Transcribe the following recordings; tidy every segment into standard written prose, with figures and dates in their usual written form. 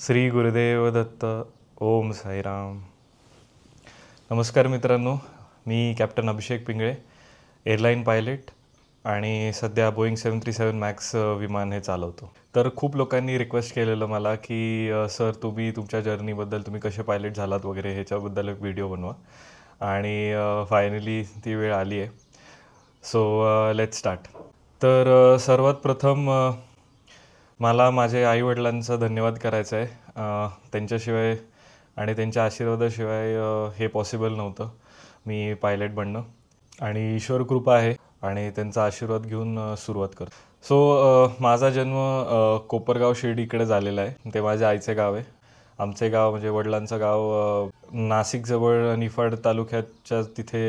श्री गुरुदेव दत्त. ओम साईराम. नमस्कार मित्रांनो, मी कॅप्टन अभिषेक Pingale, airline pilot आणि सध्या बोईंग 737 मॅक्स विमान हे चालवतो. तर खूप लोकांनी रिक्वेस्ट केलेलं मला की सर तुम्ही तुमच्या जर्नीबद्दल, तुम्ही कसे पायलट झालात वगैरे ह्याच्याबद्दल एक व्हिडिओ बनवा. आणि फायनली ती वेळ आली आहे. So let's start. तर सर्वात प्रथम मला माझे आईवडिलांचा धन्यवाद करायचा आहे. त्यांच्याशिवाय आणि त्यांच्या आशीर्वादाशिवाय हे पॉसिबल नव्हतं मी पायलट बनणं. आणि ईश्वर कृपा आहे आणि त्यांचा आशीर्वाद घेऊन सुरुवात करतो. माझा जन्म कोपरगाव शिर्डीकडे झालेला आहे. ते माझ्या आईचे गाव आहे. आमचे गाव म्हणजे वडिलांचं गाव नाशिकजवळ निफाड तालुक्याच्या तिथे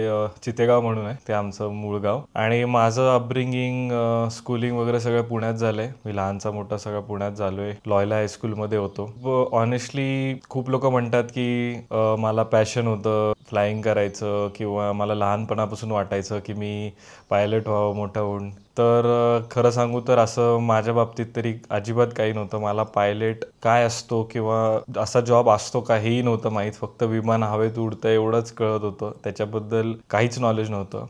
चितेगाव म्हणून आहे. ते आमचं मूळ गाव. आणि माझं अपब्रिंगिंग, स्कूलिंग वगैरे सगळं पुण्यात झालं आहे. मी लहानचा मोठा सगळं पुण्यात झालो आहे. लॉयला हायस्कूलमध्ये होतो. ऑनेस्टली खूप लोक म्हणतात की मला पॅशन होतं फ्लाईंग करायचं, किंवा मला लहानपणापासून वाटायचं की मी पायलट व्हावं मोठं होऊन. तर खरं सांगू तर असं माझ्या बाबतीत तरी अजिबात काही नव्हतं. मला पायलट काय असतो किंवा असा जॉब असतो का हेही नव्हतं माहीत. फक्त विमान हवेत उडतं एवढंच कळत होतं. त्याच्याबद्दल काहीच नॉलेज नव्हतं.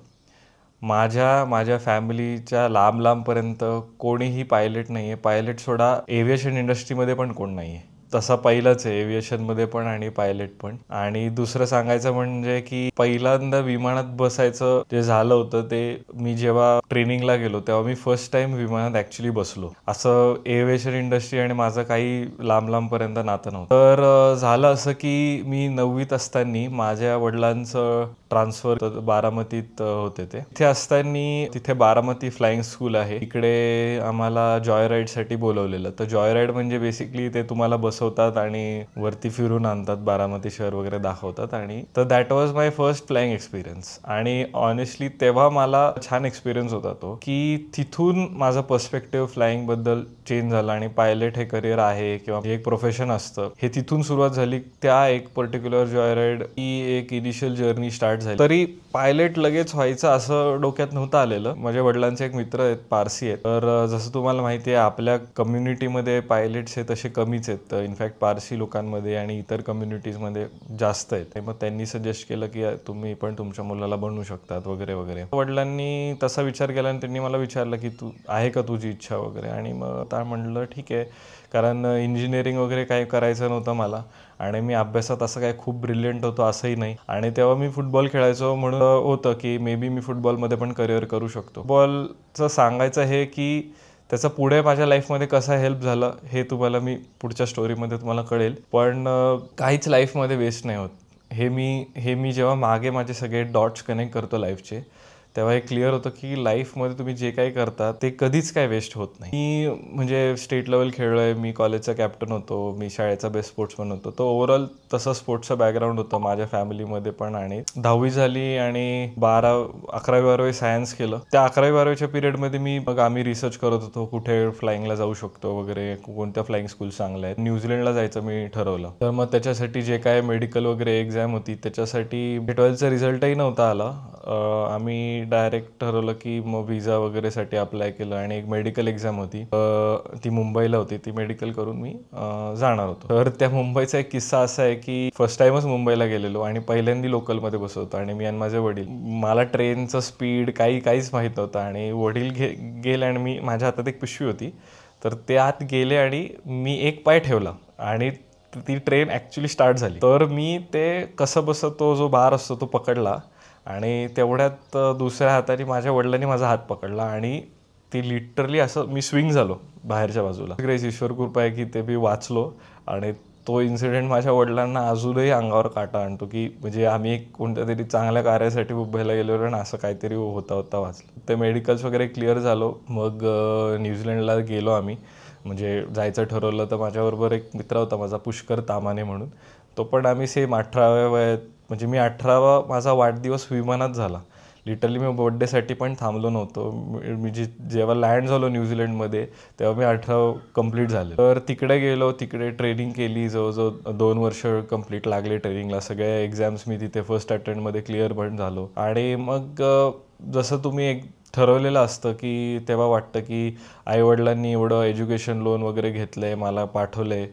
माझ्या फॅमिलीच्या लांबपर्यंत कोणीही पायलट नाही आहे. पायलट सोडा, एव्हिएशन इंडस्ट्रीमध्ये पण कोण नाही आहे. तसा पहिलाच आहे एव्हिएशनमध्ये पण आणि पायलट पण. आणि दुसरं सांगायचं म्हणजे की पहिल्यांदा विमानात बसायचं जे झालं होतं ते मी जेव्हा ट्रेनिंगला गेलो तेव्हा मी फर्स्ट टाइम विमानात ॲक्च्युली बसलो. असं एव्हिएशन इंडस्ट्री आणि माझं काही लांबपर्यंत नातं नव्हतं. तर झालं असं की मी 9वीत असताना माझ्या वडिलांचं ट्रान्सफर बारामतीत होते. तिथे असताना तिथे बारामती फ्लाइंग स्कूल आहे, इकडे आम्हाला जॉय राईडसाठी बोलवलेलं. तर जॉय राईड म्हणजे बेसिकली ते तुम्हाला बसवतात आणि वरती फिरून आणतात, बारामती शहर वगैरे दाखवतात. आणि तर that was my first flying experience. आणि ऑनेस्टली तेव्हा मला छान एक्सपिरियन्स होता तो, की तिथून माझं पर्स्पेक्टिव्ह फ्लाइंग बद्दल चेंज झालं. आणि पायलट हे करिअर आहे किंवा एक प्रोफेशन असतं हे तिथून सुरुवात झाली. त्या एक पर्टिक्युलर जॉय राईड ही एक इनिशियल जर्नी स्टार्ट झाली. तरी पायलट लगेच व्हायचं असं डोक्यात नव्हतं आलेलं. माझ्या वडिलांचे एक मित्र आहेत, पारसी आहेत. तर जसं तुम्हाला माहिती आहे आपल्या कम्युनिटीमध्ये पायलट्स हे तसे कमीच आहेत. इनफॅक्ट पारसी लोकांमध्ये आणि इतर कम्युनिटीजमध्ये जास्त आहेत. मग त्यांनी सजेस्ट केलं की तुम्ही पण तुमच्या मुलाला बनवू शकतात वगैरे वगैरे. वडिलांनी तसा विचार केला आणि त्यांनी मला विचारलं की तू आहे का तुझी इच्छा वगैरे. आणि मग आता म्हणलं ठीक आहे, कारण इंजिनिअरिंग वगैरे काही करायचं नव्हतं मला. आणि मी अभ्यासात असं काही खूप ब्रिलियंट होतो असंही नाही. आणि तेव्हा मी फुटबॉल खेळायचो म्हणून होतं की मे बी मी फुटबॉलमध्ये पण करिअर करू शकतो. फुटबॉलचं सांगायचं हे की त्याचा पुढे माझ्या लाईफमध्ये कसा हेल्प झालं हे तुम्हाला मी पुढच्या स्टोरीमध्ये तुम्हाला कळेल. पण काहीच लाईफमध्ये वेस्ट नाही होत. हे मी जेव्हा मागे माझे सगळे डॉट्स कनेक्ट करतो लाईफचे, तेव्हा हे क्लिअर होतं की लाईफमध्ये तुम्ही जे काही करता ते कधीच काय वेस्ट होत नाही. मी म्हणजे स्टेट लेवल खेळलो आहे, मी कॉलेजचा कॅप्टन होतो, मी शाळेचा बेस्ट स्पोर्ट्समन होतो. तो ओव्हरऑल तसं स्पोर्ट्सचं बॅकग्राऊंड होतं माझ्या फॅमिलीमध्ये पण. आणि 10वी झाली आणि 11वी-12वी सायन्स केलं. त्या 11वी-12वीच्या पिरियडमध्ये मग आम्ही रिसर्च करत होतो कुठे फ्लाईंगला जाऊ शकतो वगैरे, कोणत्या फ्लाईंग स्कूल चांगल्या आहेत. न्यूझीलंडला जायचं मी ठरवलं. तर मग त्याच्यासाठी जे काय मेडिकल वगैरे एक्झाम होती त्याच्यासाठी 12वीचा रिझल्टही नव्हता आला. आम्ही डायरेक्ट ठरवलं की मग विजा वगैरेसाठी अप्लाय केलं. आणि एक मेडिकल एक्झाम होती, ती मुंबईला होती. ती मेडिकल करून मी जाणार होतो. तर त्या मुंबईचा एक किस्सा असा आहे की फर्स्ट टाइमच मुंबईला गेलेलो आणि पहिल्यांदा लोकलमध्ये बसवतो. आणि मी आणि माझे वडील, मला ट्रेनचं स्पीड काहीच माहीत नव्हतं. आणि वडील गेले आणि माझ्या हातात एक पिशवी होती. तर ते आत गेले आणि मी एक पाय ठेवला आणि ती ट्रेन ॲक्च्युली स्टार्ट झाली. तर मी ते कसं बसं तो जो बार असतो तो पकडला आणि तेवढ्यात दुसऱ्या हाताने माझ्या वडिलांनी माझा हात पकडला आणि ती लिटरली असं मी स्विंग झालो बाहेरच्या बाजूला. ग्रेस ईश्वर कृपा आहे की ते मी वाचलो. आणि तो इन्सिडेंट माझ्या वडिलांना अजूनही अंगावर काटा आणतो की म्हणजे आम्ही एक कोणत्या तरी चांगल्या कार्यासाठी मुंबईला गेलो आणि असं काहीतरी होता वाचलं. ते मेडिकल्स वगैरे क्लिअर झालो. मग न्यूझीलंडला गेलो आम्ही. म्हणजे जायचं ठरवलं तर माझ्याबरोबर एक मित्र होता माझा, पुष्कर तामाने म्हणून. तो पण आम्ही सेम 18व्या वयात, म्हणजे मी 18वा माझा वाढदिवस विमानात झाला. लिटरली मी बर्थडेसाठी पण थांबलो नव्हतो. मी जेव्हा लँड झालो न्यूझीलंडमध्ये तेव्हा मी 18 कंप्लीट झाले. तर तिकडे गेलो, तिकडे ट्रेनिंग केली. जवळजवळ 2 वर्ष कंप्लीट लागले ट्रेनिंगला. सगळ्या एक्झाम्स मी तिथे फर्स्ट अटेम्प्टमध्ये क्लिअर पण झालो. आणि मग जसं तुम्ही एक ठरवलेलं असतं की तेव्हा वाटतं की आईवडिलांनी एवढं एज्युकेशन लोन वगैरे घेतलं आहे, मला पाठवलं आहे,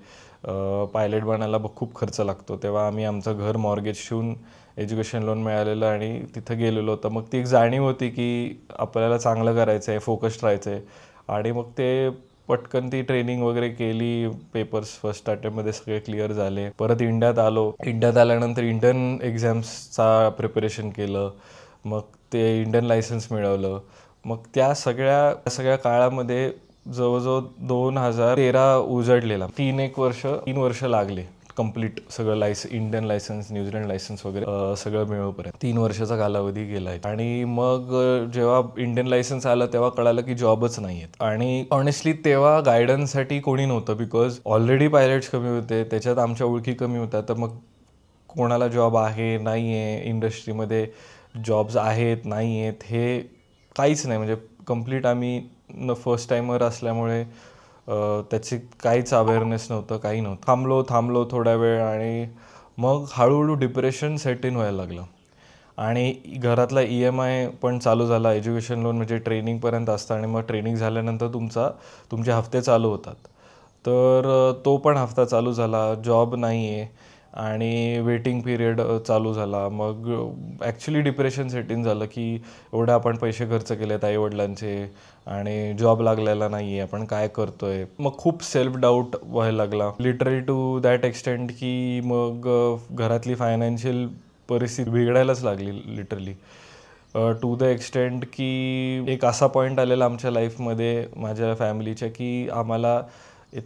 पायलट बनायला खूप खर्च लागतो. तेव्हा आम्ही आमचं घर मॉर्गेज ठेवून एज्युकेशन लोन मिळालेलं आणि तिथं गेलेलो होतं. मग ती एक जाणीव होती की आपल्याला चांगलं करायचं आहे, फोकस्ड राहायचं आहे. आणि मग ते पटकन ती ट्रेनिंग वगैरे केली. पेपर्स फर्स्ट अटेम्प्टमध्ये सगळे क्लिअर झाले. परत इंडियात आलो. इंडियात आल्यानंतर इंडियन एक्झाम्सचा प्रिपरेशन केलं. मग ते इंडियन लायसन्स मिळवलं. मग त्या सगळ्या काळामध्ये जवळजवळ 2013 उजडलेला. 3 वर्ष लागले कंप्लीट सगळं इंडियन लायसन्स, न्यूझीलंड लायसन्स वगैरे सगळं मिळवपर्यंत 3 वर्षाचा कालावधी गेला आहे. आणि मग जेव्हा इंडियन लायसन्स आलं तेव्हा कळालं की जॉबच नाही आहेत. आणि ऑनेस्टली तेव्हा गायडन्ससाठी कोणी नव्हतं, बिकॉज ऑलरेडी पायलट्स कमी होते, त्याच्यात आमच्या ओळखी कमी होत्या. तर मग कोणाला जॉब आहे नाही आहे, इंडस्ट्रीमध्ये जॉब्स आहेत नाही आहेत हे काहीच नाही. म्हणजे कंप्लीट आम्ही फर्स्ट टायमर असल्यामुळे त्याची काहीच अवेअरनेस नव्हतं, काही नव्हतं. थांबलो थोडा वेळ आणि मग हळूहळू डिप्रेशन सेट इन व्हायला लागलं. आणि घरातला EMI पण चालू झाला. एज्युकेशन लोन म्हणजे ट्रेनिंगपर्यंत असतं आणि मग ट्रेनिंग झाल्यानंतर तुमचे हफ्ते चालू होतात. तर तो पण हफ्ता चालू झाला, जॉब नाही आहे आणि वेटिंग पिरियड चालू झाला. मग ॲक्च्युली डिप्रेशन सेट इन झालं की एवढे आपण पैसे खर्च केलेत आईवडिलांचे आणि जॉब लागलेला नाही आहे, आपण काय करतो आहे. मग खूप सेल्फ डाऊट व्हायला लागला, लिटरली टू दॅट एक्सटेंट की मग घरातली फायनान्शियल परिस्थिती बिघडायलाच लागली लिटरली. टू द एक्सटेंट की एक असा पॉईंट आलेला आमच्या लाईफमध्ये माझ्या फॅमिलीच्या की आम्हाला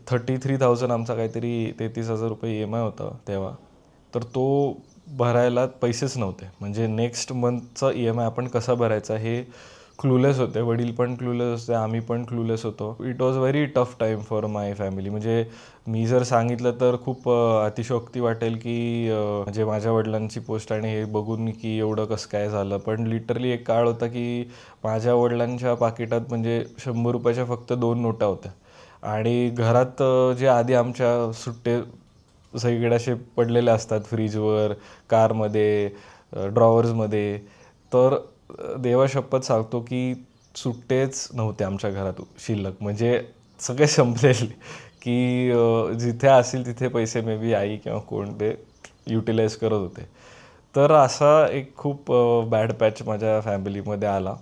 33,000 आमचा काहीतरी 33,000 रुपये EMI होता तेव्हा. तर तो भरायला पैसेच नव्हते. म्हणजे नेक्स्ट मंथचा EMI आपण कसा भरायचा हे क्लूलेस होते. वडील पण क्लूलेस होते, आम्ही पण क्लूलेस होतो. It was very tough time for my family. म्हणजे मी जर सांगितलं तर खूप अतिशयोक्ती वाटेल की म्हणजे माझ्या वडिलांची पोस्ट आणि हे बघून की एवढं कसं काय झालं. पण लिटरली एक काळ होता की माझ्या वडिलांच्या पाकिटात म्हणजे 100 रुपयाच्या फक्त 2 नोटा होत्या. आणि घरात जे आधी आमच्या सुट्टे सगळीकडे असे पडलेले असतात, फ्रीजवर, कारमध्ये, ड्रॉवर्समध्ये. तर देवाशपथ सांगतो की सुट्टेच नव्हते आमच्या घरात शिल्लक. म्हणजे सगळे संपलेले की जिथे असेल तिथे पैसे मे बी आई किंवा कोण ते युटिलाइज करत होते. तर असा एक खूप बॅड पॅच माझ्या फॅमिलीमध्ये आला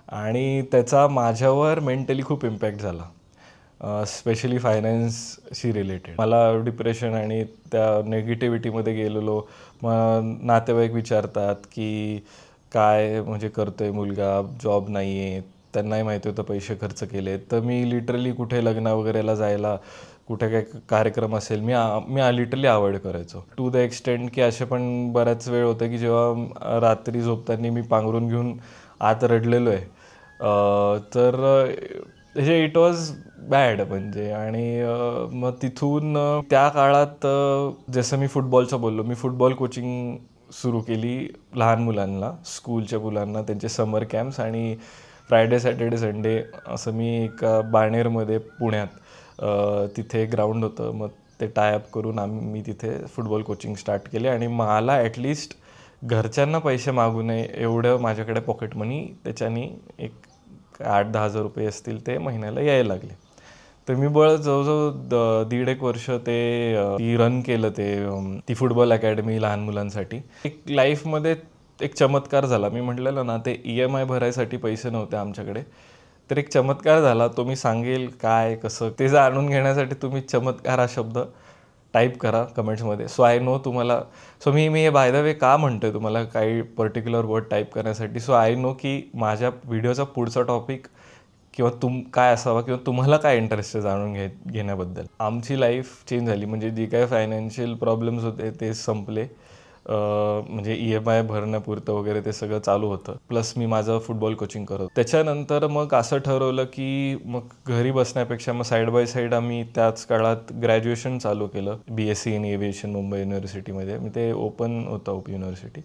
आणि त्याचा माझ्यावर मेंटली खूप इम्पॅक्ट झाला, स्पेशली फायनान्सशी रिलेटेड. मला डिप्रेशन आणि त्या नेगेटिव्हिटीमध्ये गेलेलो. मग नातेवाईक विचारतात की काय म्हणजे करतो आहे मुलगा, जॉब नाही आहे. त्यांनाही माहिती होतं पैसे खर्च केले. तर मी लिटरली कुठे लग्न वगैरेला जायला, कुठे काय कार्यक्रम असेल, मी लिटरली अवॉइड करायचो. टू द एक्सटेंट की असे पण बऱ्याच वेळ होतं की जेव्हा रात्री झोपताना मी पांघरून घेऊन आत रडलेलो आहे. तर म्हणजे इट वॉज बॅड म्हणजे. आणि मग तिथून त्या काळात जसं मी फुटबॉलचं बोललो, मी फुटबॉल कोचिंग सुरू केली लहान मुलांना, स्कूलच्या मुलांना, त्यांचे समर कॅम्प्स. आणि फ्रायडे, सॅटर्डे, संडे असं मी एका बाणेरमध्ये पुण्यात तिथे ग्राउंड होतं. मग ते टायअप करून मी तिथे फुटबॉल कोचिंग स्टार्ट केले. आणि मला ॲटलिस्ट घरच्यांना पैसे मागू नये एवढं माझ्याकडे पॉकेट मनी त्याच्यानी एक 8-10 हजार रुपये असतील ते महिन्याला यायला लागले. तर मी जवळजवळ 1.5 वर्ष ती रन केलं ती फुटबॉल अकॅडमी लहान मुलांसाठी. एक लाईफमध्ये एक चमत्कार झाला. मी म्हटलेलं ना, ते EMI भरायसाठी पैसे नव्हते आमच्याकडे. तर एक चमत्कार झाला, तो मी सांगेल काय कसं ते जाणून घेण्यासाठी तुम्ही चमत्कार हा शब्द टाईप करा कमेंट्समध्ये. सो आय नो तुम्हाला, मी हे बाय द वे का म्हणतोय तुम्हाला काही पर्टिक्युलर वर्ड टाईप करण्यासाठी. सो आय नो की माझ्या व्हिडिओचा पुढचा टॉपिक किंवा काय असावा किंवा तुम्हाला काय इंटरेस्ट आहे जाणून घेण्याबद्दल. आमची लाईफ चेंज झाली. म्हणजे जे काही फायनान्शियल प्रॉब्लेम्स होते ते संपले. म्हणजे EMI भरण्यापुरतं वगैरे ते सगळं चालू होतं. प्लस मी माझं फुटबॉल कोचिंग करत. त्याच्यानंतर मग असं ठरवलं की मग घरी बसण्यापेक्षा मग साईड बाय साईड आम्ही त्याच काळात ग्रॅज्युएशन चालू केलं, BSc इन एव्हिएशन मुंबई युनिव्हर्सिटीमध्ये. मी ते ओपन होतं ओपन युनिव्हर्सिटी.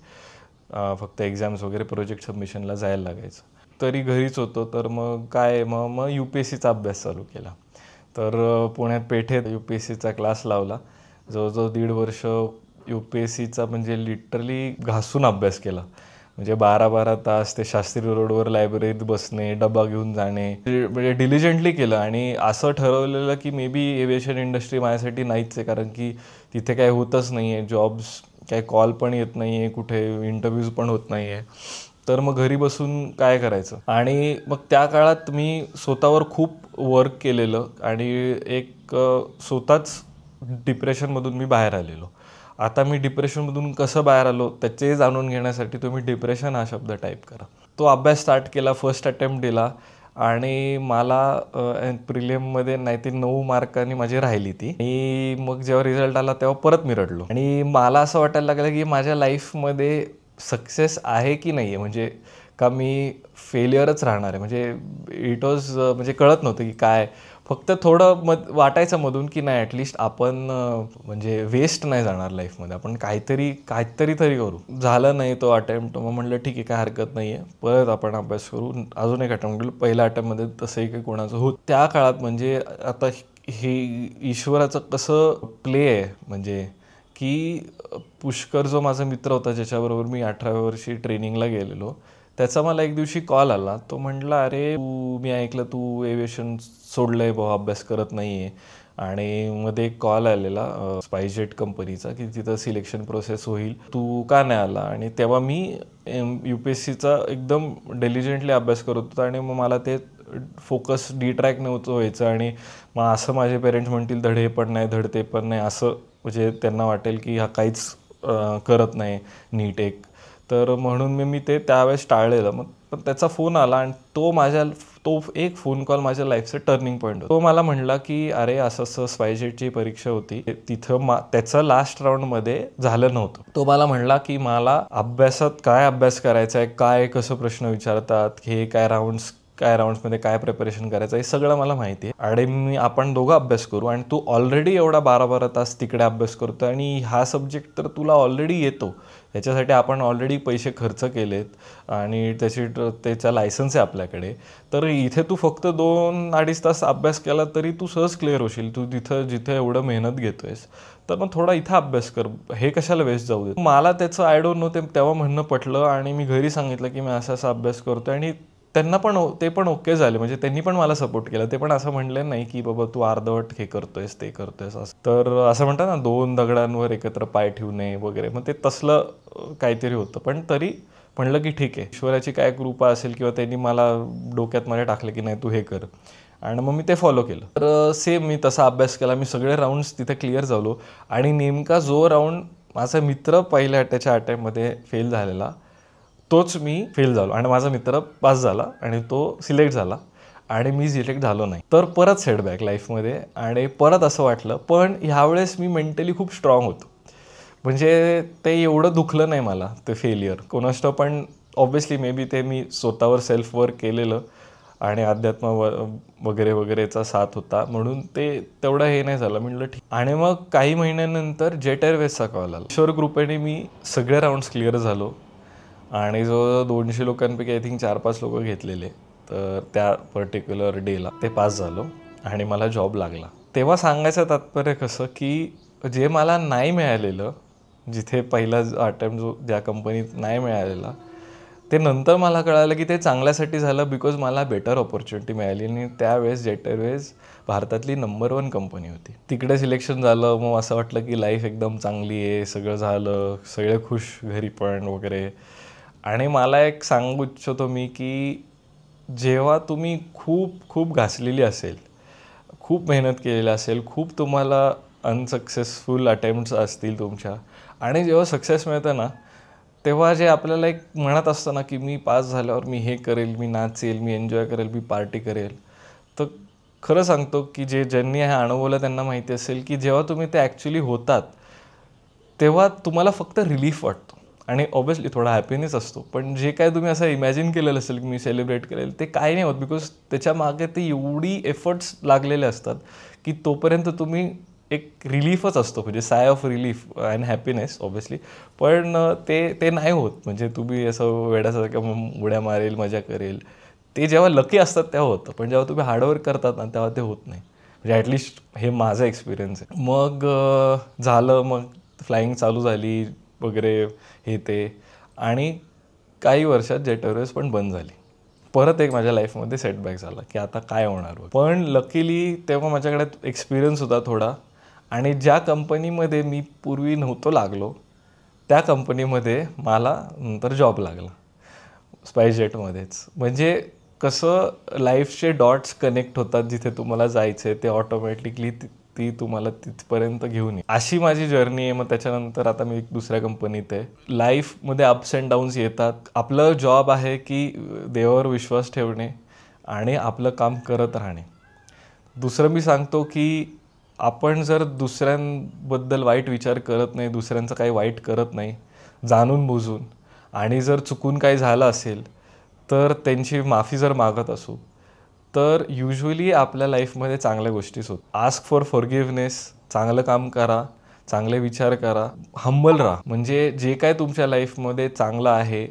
फक्त एक्झाम्स वगैरे प्रोजेक्ट सबमिशनला जायला लागायचं. तरी घरीच होतो. तर मग मग UPSCचा अभ्यास चालू केला. तर पुण्यात पेठेत UPSCचा क्लास लावला. जवळजवळ 1.5 वर्ष UPSCचा म्हणजे लिटरली घासून अभ्यास केला. म्हणजे 12-12 तास ते शास्त्री रोडवर लायब्ररीत बसणे, डबा घेऊन जाणे, म्हणजे डिलिजंटली केलं. आणि असं ठरवलेलं की मे बी एव्हिएशन इंडस्ट्री माझ्यासाठी नाहीच आहे, कारण की तिथे काही होतच नाही आहे, जॉब्स काही कॉल पण येत नाही आहे, कुठे इंटरव्ह्यूज पण होत नाही आहे. तर मग घरी बसून काय करायचं. आणि मग त्या काळात मी स्वतःवर खूप वर्क केलेलं आणि एक स्वतःच डिप्रेशनमधून मी बाहेर आलेलो. आता मी डिप्रेशनमधून कसं बाहेर आलो त्याचे जाणून घेण्यासाठी तुम्ही डिप्रेशन हा शब्द टाईप करा. तो अभ्यास स्टार्ट केला, फर्स्ट अटेम्प्ट दिला आणि मला प्रिलियममध्ये नाही ते 9 मार्कांनी माझी राहिली ती. आणि मग जेव्हा रिझल्ट आला तेव्हा परत मी रडलो. आणि मला असं वाटायला लागलं की माझ्या लाईफमध्ये सक्सेस आहे की नाही आहे, म्हणजे का मी फेलियरच राहणार आहे. म्हणजे इट वॉज म्हणजे कळत नव्हतं की काय. फक्त थोडं वाटायचं मधून की नाही ॲटलिस्ट आपण म्हणजे वेस्ट नाही जाणार लाईफमध्ये, आपण काहीतरी तरी करू. झालं नाही तो अटेम्प्ट. मग म्हटलं ठीक आहे, काय हरकत नाही आहे, परत आपण अभ्यास करू. अजून एक अटेम्प्ट केलं. पहिल्या अटेम्प्टमध्ये तसंही काही कोणाचं होत त्या काळात. म्हणजे आता हे ईश्वराचं कसं प्ले आहे, म्हणजे की पुष्कर जो माझा मित्र होता ज्याच्याबरोबर मी 18व्या वर्षी ट्रेनिंगला गेलेलो, त्याचा मला एक दिवशी कॉल आला. तो म्हटला, अरे मी ऐकलं तू एव्हिएशन सोडलं आहे भाऊ, अभ्यास करत नाही आहे. आणि मध्ये एक कॉल आलेला स्पाइसजेट कंपनीचा की तिथं सिलेक्शन प्रोसेस होईल, तू का नाही आला. आणि तेव्हा मी UPSCचा एकदम डिलिजंटली अभ्यास करत होतो आणि मग मला ते फोकस डिट्रॅक्ट नव्हतं व्हायचं. आणि मग असं माझे पेरेंट्स म्हणतील धड हे पण नाही, धड ते पण नाही, असं म्हणजे त्यांना वाटेल की हा काहीच करत नाही नीट एक. तर म्हणून मी ते त्यावेळेस टाळलेलं. मग पण त्याचा फोन आला आणि तो एक फोन कॉल माझ्या लाईफचं टर्निंग पॉईंट होता. तो मला म्हणला की अरे असं असं स्पाइसजेटची परीक्षा होती, तिथं त्याचं लास्ट राऊंडमध्ये झालं नव्हतं. तो मला म्हणला की मला अभ्यासात काय अभ्यास करायचा आहे, काय कसं प्रश्न विचारतात, हे काय राऊंड्समध्ये काय प्रिपरेशन करायचं हे सगळं मला माहिती आहे. आणि आपण दोघं अभ्यास करू. आणि तू ऑलरेडी एवढा 12-12 तास तिकडे अभ्यास करतो आणि हा सब्जेक्ट तर तुला ऑलरेडी येतो, याच्यासाठी आपण ऑलरेडी पैसे खर्च केलेत आणि त्याचा लायसन्स आहे आपल्याकडे. तर इथे तू फक्त 2-2.5 तास अभ्यास केला तरी तू सहज क्लिअर होशील. तू जिथे एवढं मेहनत घेतोयस, तर मग थोडा इथं अभ्यास कर, हे कशाला वेस्ट जाऊ दे. मला त्याचं आय डोंट नो तेव्हा म्हणणं पटलं आणि मी घरी सांगितलं की मी असा अभ्यास करतो. आणि त्यांना पण ते पण ओके झाले, म्हणजे त्यांनी पण मला सपोर्ट केला. ते पण असं म्हणले नाही की बाबा तू अर्धवट हे करतोयस ते करतोयस असं. तर असं म्हणतात ना, 2 दगडांवर एकत्र पाय ठेवू नये वगैरे, मग ते तसलं काहीतरी होतं. पण तरी म्हणलं की ठीक आहे, ईश्वराची काय कृपा असेल किंवा त्यांनी मला डोक्यात मध्ये टाकलं की नाही तू हे कर, आणि मग मी ते फॉलो केलं. तर सेम मी तसा अभ्यास केला. मी सगळे राऊंड्स तिथे क्लिअर झालो. आणि नेमका जो राऊंड माझा मित्र पहिल्या त्याच्या अटेम्प्टमध्ये फेल झालेला, तोच मी फेल झालो. आणि माझा मित्र पास झाला आणि तो सिलेक्ट झाला आणि मी सिलेक्ट झालो नाही. तर परत सेटबॅक लाईफमध्ये आणि परत असं वाटलं. पण ह्यावेळेस मी मेंटली खूप स्ट्रॉंग होतो, म्हणजे ते एवढं दुखलं नाही मला ते फेलियर कोणाष्ट. पण ऑब्व्हियसली मे बी ते मी स्वतःवर सेल्फ वर्क केलेलं आणि अध्यात्म वगैरे वगैरेचा साथ होता, म्हणून ते तेवढं हे नाही झालं. म्हटलं ठीक. आणि मग काही महिन्यानंतर जेट एअरवेजचा कॉल आला. ईश्वर कृपेने मी सगळे राऊंड्स क्लिअर झालो आणि जो 200 लोकांपैकी आय थिंक 4-5 लोक घेतलेले, तर त्या पर्टिक्युलर डेला ते पास झालो आणि मला जॉब लागला. तेव्हा सांगायचं तात्पर्य कसं की जे मला नाही मिळालेलं, जिथे पहिला अटेम्प्ट ज्या कंपनीत नाही मिळालेला, ते नंतर मला कळालं की ते चांगल्यासाठी झालं, बिकॉज मला बेटर ऑपॉर्च्युनिटी मिळाली. आणि त्यावेळेस जेट एअरवेज भारतातली नंबर 1 कंपनी होती. तिकडे सिलेक्शन झालं. मग असं वाटलं की लाईफ एकदम चांगली आहे, सगळं झालं, सगळे खुश घरी पण वगैरे. आणि मला एक सांगू इच्छितो मी की जेव्हा तुम्ही खूप घासलेली असेल, खूप मेहनत केलेली असेल, खूप तुम्हाला अनसक्सेसफुल अटेम्प्ट्स असतील तुमच्या, आणि जेव्हा सक्सेस मिळतं ना, तेव्हा जे आपल्याला एक मनात असतं ना की मी पास झाल्यावर मी हे करेल, मी नाचेल, मी एन्जॉय करेल, मी पार्टी करेल. तर खरं सांगतो की ज्यांनी हे अनुभवलं त्यांना माहिती असेल की जेव्हा तुम्ही ते ॲक्च्युली होतात, तेव्हा तुम्हाला फक्त रिलीफ वाटतो आणि ऑब्व्हियसली थोडा हॅपीनेस असतो. पण जे काय तुम्ही असं इमॅजिन केलेलं असेल की मी सेलिब्रेट करेल, ते काही नाही होत, बिकॉज त्याच्या मागे ते एवढी एफर्ट्स लागलेले असतात की तोपर्यंत तुम्ही एक रिलीफच असतो, म्हणजे साय of relief and happiness obviously. पण ते नाही होत, म्हणजे तुम्ही असं वेड्यासारखं उड्या मारेल, मजा करेल, ते जेव्हा लकी असतात तेव्हा होतं. पण जेव्हा तुम्ही हार्डवर्क करतात ना, तेव्हा ते होत नाही. म्हणजे ॲटलिस्ट हे माझा एक्सपिरियन्स आहे. मग झालं, मग फ्लाईंग चालू झाली वगैरे हे ते. आणि काही वर्षात जेट एअरवेज पण बंद झाली. परत एक माझ्या लाईफमध्ये सेटबॅक झाला की आता काय होणार. पण लकीली तेव्हा माझ्याकडे एक्सपिरियन्स होता थोडा, आणि ज्या कंपनीमध्ये मी पूर्वी नव्हतो लागलो त्या कंपनीमध्ये मला नंतर जॉब लागला, स्पाइसजेटमध्येच. म्हणजे कसं लाईफचे डॉट्स कनेक्ट होतात, जिथे तुम्हाला जायचं आहे ते ऑटोमॅटिकली ती तुम्हाला तिथपर्यंत घेऊन ये. अशी माझी जर्नी आहे. मग त्याच्यानंतर आता मी दुसऱ्या कंपनीत आहे. लाईफमध्ये अप्स अँड डाऊन्स येतात. आपलं जॉब आहे की देवावर विश्वास ठेवणे आणि आपलं काम करत राहणे. दुसरं मी सांगतो की आपण जर दुसऱ्यांबद्दल वाईट विचार करत नाही, दुसऱ्यांचं काही वाईट करत नाही जाणून बुजून, आणि जर चुकून काही झालं असेल तर त्यांची माफी जर मागत असू, तर युजली आपल्या लाईफमध्ये चांगल्या गोष्टीच होत. आस्क फॉर फॉरगिव्हनेस, चांगलं काम करा, चांगले विचार करा, हंबल राहा. म्हणजे जे काय तुमच्या लाईफमध्ये चांगलं आहे,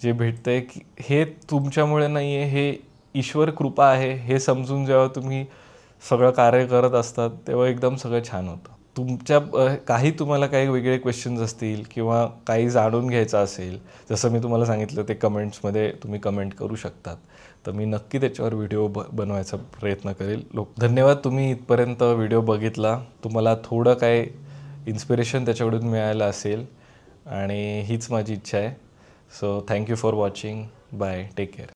जे भेटतंय की हे तुमच्यामुळे नाही आहे, हे ईश्वर कृपा आहे, हे समजून जेव्हा तुम्ही सगळं कार्य करत असतात तेव्हा एकदम सगळं छान होतं. तुमच्या काही तुम्हाला काही वेगळे क्वेश्चन्स असतील किंवा काही जाणून घ्यायचं असेल, जसं मी तुम्हाला सांगितलं ते कमेंट्समध्ये तुम्ही कमेंट करू शकतात, तर मी नक्की त्याच्यावर व्हिडिओ बनवायचा प्रयत्न करेल. धन्यवाद, तुम्ही इथपर्यंत व्हिडिओ बघितला. तुम्हाला थोडं काय इन्स्पिरेशन त्याच्याकडून मिळालं असेल आणि हीच माझी इच्छा आहे. So thank you for watching. Bye, take care.